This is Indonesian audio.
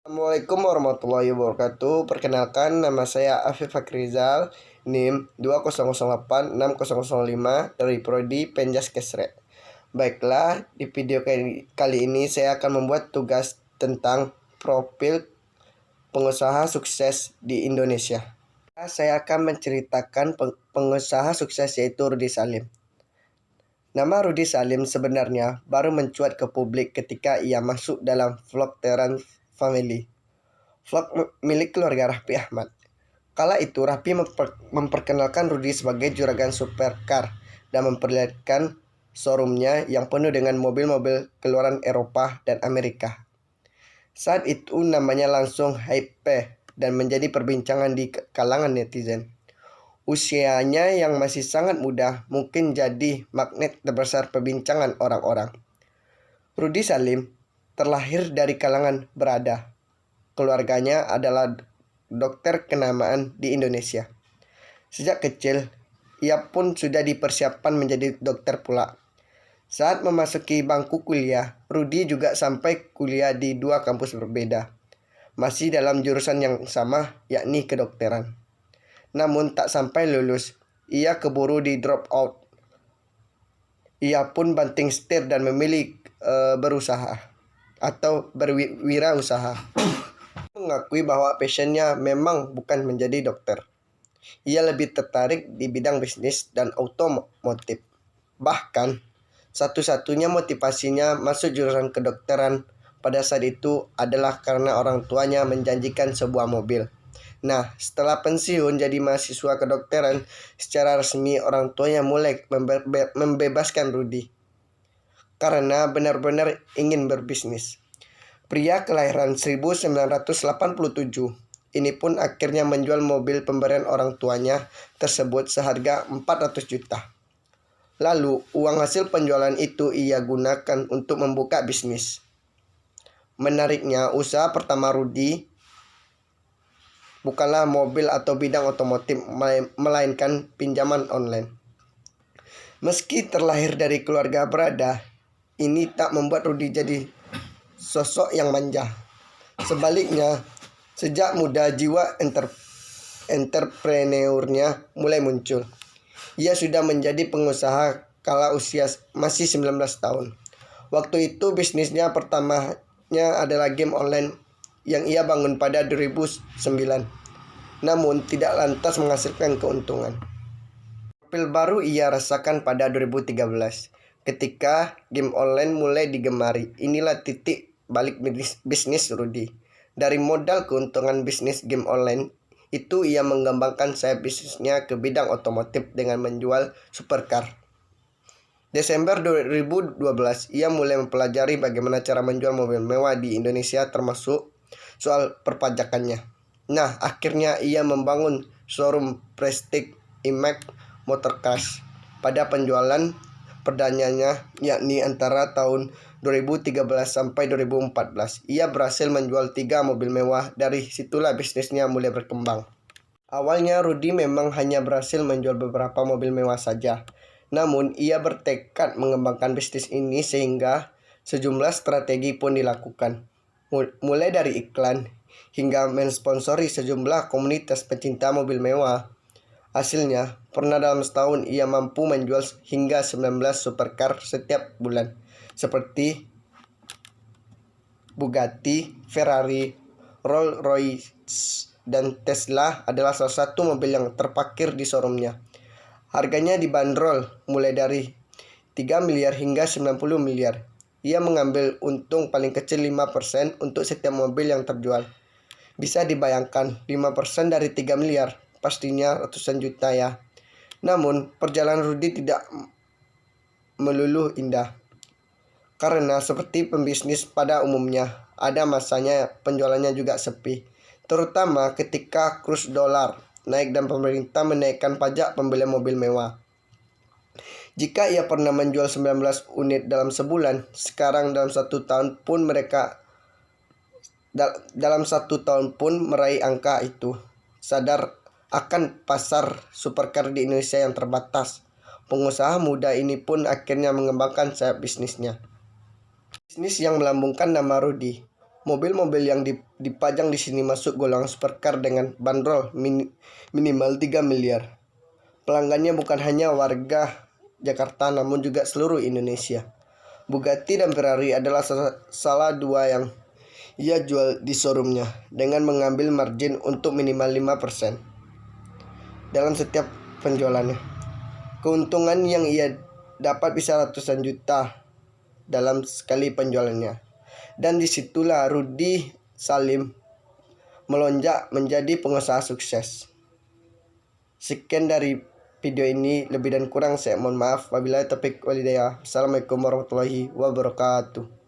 Assalamualaikum warahmatullahi wabarakatuh. Perkenalkan, nama saya Afif Fakrizal, NIM 20086005 dari Prodi Penjas Kesre. Baiklah, di video kali ini saya akan membuat tugas tentang profil pengusaha sukses di Indonesia. Saya akan menceritakan pengusaha sukses yaitu Rudy Salim. Nama Rudy Salim sebenarnya baru mencuat ke publik ketika ia masuk dalam vlog Teran Family, vlog milik keluarga Raffi Ahmad. Kala itu Raffi memperkenalkan Rudy sebagai juragan supercar dan memperlihatkan showroomnya yang penuh dengan mobil-mobil keluaran Eropa dan Amerika. Saat itu namanya langsung hype dan menjadi perbincangan di kalangan netizen. Usianya yang masih sangat muda mungkin jadi magnet terbesar perbincangan orang-orang. Rudy Salim terlahir dari kalangan berada. Keluarganya adalah dokter kenamaan di Indonesia. Sejak kecil, ia pun sudah dipersiapkan menjadi dokter pula. Saat memasuki bangku kuliah, Rudy juga sampai kuliah di dua kampus berbeda, masih dalam jurusan yang sama, yakni kedokteran. Namun tak sampai lulus, ia keburu di drop out. Ia pun banting setir dan memilih berusaha atau berwirausaha. Mengakui bahwa passionnya memang bukan menjadi dokter. Ia lebih tertarik di bidang bisnis dan otomotif. Bahkan, satu-satunya motivasinya masuk jurusan kedokteran pada saat itu adalah karena orang tuanya menjanjikan sebuah mobil. Nah, setelah pensiun jadi mahasiswa kedokteran, secara resmi orang tuanya mulai membebaskan Rudy karena benar-benar ingin berbisnis. Pria kelahiran 1987 ini pun akhirnya menjual mobil pemberian orang tuanya tersebut seharga 400 juta. Lalu uang hasil penjualan itu ia gunakan untuk membuka bisnis. Menariknya, usaha pertama Rudy bukanlah mobil atau bidang otomotif, melainkan pinjaman online. Meski terlahir dari keluarga berada, ini tak membuat Rudy jadi sosok yang manja. Sebaliknya, sejak muda jiwa entrepreneurnya mulai muncul. Ia sudah menjadi pengusaha kala usia masih 19 tahun. Waktu itu bisnisnya pertamanya adalah game online yang ia bangun pada 2009. Namun tidak lantas menghasilkan keuntungan. Profil baru ia rasakan pada 2013 ketika game online mulai digemari. Inilah titik balik bisnis Rudy. Dari modal keuntungan bisnis game online itu ia mengembangkan sayap bisnisnya ke bidang otomotif dengan menjual supercar. Desember 2012 ia mulai mempelajari bagaimana cara menjual mobil mewah di Indonesia, termasuk soal perpajakannya. Nah, akhirnya ia membangun showroom Prestige Imax Motorcars. Pada penjualan perdananya, yakni antara tahun 2013 sampai 2014, ia berhasil menjual 3 mobil mewah. Dari situlah bisnisnya mulai berkembang. Awalnya Rudy memang hanya berhasil menjual beberapa mobil mewah saja. Namun ia bertekad mengembangkan bisnis ini sehingga sejumlah strategi pun dilakukan. Mulai dari iklan hingga mensponsori sejumlah komunitas pecinta mobil mewah. Hasilnya, pernah dalam setahun ia mampu menjual hingga 19 supercar setiap bulan, seperti Bugatti, Ferrari, Rolls-Royce, dan Tesla adalah salah satu mobil yang terparkir di showroomnya. Harganya dibanderol mulai dari 3 miliar hingga 90 miliar. Ia mengambil untung paling kecil 5% untuk setiap mobil yang terjual. Bisa dibayangkan, 5% dari 3 miliar, pastinya ratusan juta ya. Namun, perjalanan Rudy tidak melulu indah. Karena seperti pembisnis pada umumnya, ada masanya penjualannya juga sepi. Terutama ketika kurs dolar naik dan pemerintah menaikkan pajak pembelian mobil mewah. Jika ia pernah menjual 19 unit dalam sebulan, sekarang dalam satu tahun pun meraih angka itu. Sadar akan pasar supercar di Indonesia yang terbatas, pengusaha muda ini pun akhirnya mengembangkan sayap bisnisnya. Bisnis yang melambungkan nama Rudy. Mobil-mobil yang dipajang di sini masuk golongan supercar dengan bandrol minimal 3 miliar. Pelanggannya bukan hanya warga Jakarta namun juga seluruh Indonesia. Bugatti dan Ferrari adalah salah dua yang ia jual di showroomnya dengan mengambil margin untuk minimal 5% dalam setiap penjualannya. Keuntungan yang ia dapat bisa ratusan juta dalam sekali penjualannya. Dan disitulah Rudy Salim melonjak menjadi pengusaha sukses. Sekian dari video ini, lebih dan kurang saya mohon maaf. Wabillahi taufiq walhidayah. Assalamualaikum warahmatullahi wabarakatuh.